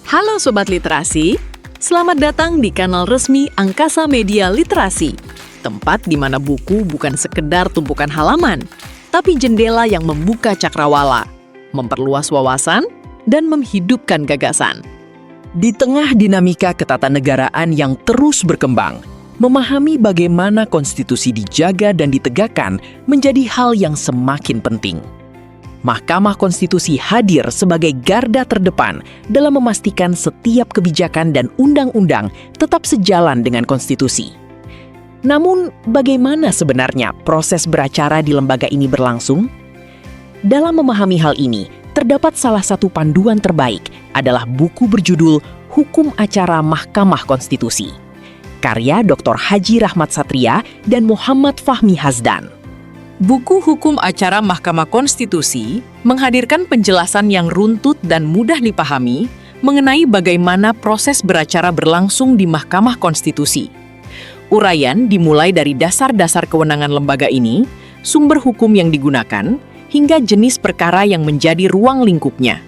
Halo Sobat Literasi, selamat datang di kanal resmi Angkasa Media Literasi, tempat di mana buku bukan sekedar tumpukan halaman, tapi jendela yang membuka cakrawala, memperluas wawasan, dan menghidupkan gagasan. Di tengah dinamika ketatanegaraan yang terus berkembang, memahami bagaimana konstitusi dijaga dan ditegakkan menjadi hal yang semakin penting. Mahkamah Konstitusi hadir sebagai garda terdepan dalam memastikan setiap kebijakan dan undang-undang tetap sejalan dengan konstitusi. Namun, bagaimana sebenarnya proses beracara di lembaga ini berlangsung? Dalam memahami hal ini, terdapat salah satu panduan terbaik adalah buku berjudul Hukum Acara Mahkamah Konstitusi, karya Dr. Haji Rahmat Satria dan Muhammad Fahmi Hazdan. Buku Hukum Acara Mahkamah Konstitusi menghadirkan penjelasan yang runtut dan mudah dipahami mengenai bagaimana proses beracara berlangsung di Mahkamah Konstitusi. Uraian dimulai dari dasar-dasar kewenangan lembaga ini, sumber hukum yang digunakan, hingga jenis perkara yang menjadi ruang lingkupnya.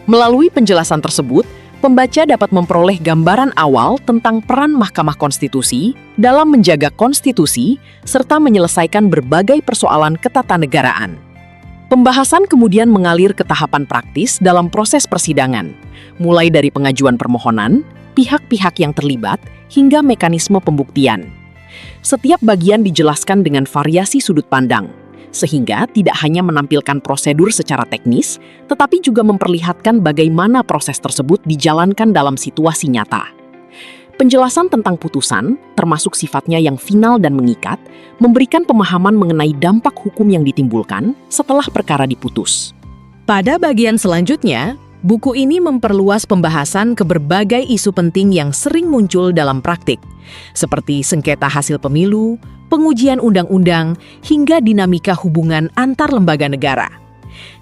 Melalui penjelasan tersebut, pembaca dapat memperoleh gambaran awal tentang peran Mahkamah Konstitusi dalam menjaga konstitusi serta menyelesaikan berbagai persoalan ketatanegaraan. Pembahasan kemudian mengalir ke tahapan praktis dalam proses persidangan, mulai dari pengajuan permohonan, pihak-pihak yang terlibat, hingga mekanisme pembuktian. Setiap bagian dijelaskan dengan variasi sudut pandang, sehingga tidak hanya menampilkan prosedur secara teknis, tetapi juga memperlihatkan bagaimana proses tersebut dijalankan dalam situasi nyata. Penjelasan tentang putusan, termasuk sifatnya yang final dan mengikat, memberikan pemahaman mengenai dampak hukum yang ditimbulkan setelah perkara diputus. Pada bagian selanjutnya, buku ini memperluas pembahasan ke berbagai isu penting yang sering muncul dalam praktik, seperti sengketa hasil pemilu, pengujian undang-undang, hingga dinamika hubungan antar lembaga negara.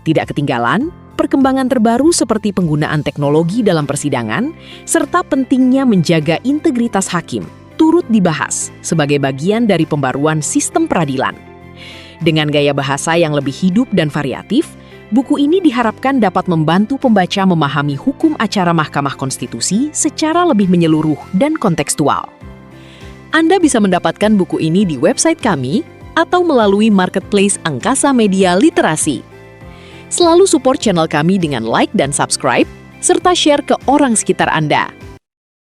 Tidak ketinggalan, perkembangan terbaru seperti penggunaan teknologi dalam persidangan, serta pentingnya menjaga integritas hakim, turut dibahas sebagai bagian dari pembaruan sistem peradilan. Dengan gaya bahasa yang lebih hidup dan variatif, buku ini diharapkan dapat membantu pembaca memahami hukum acara Mahkamah Konstitusi secara lebih menyeluruh dan kontekstual. Anda bisa mendapatkan buku ini di website kami atau melalui marketplace Angkasa Media Literasi. Selalu support channel kami dengan like dan subscribe, serta share ke orang sekitar Anda.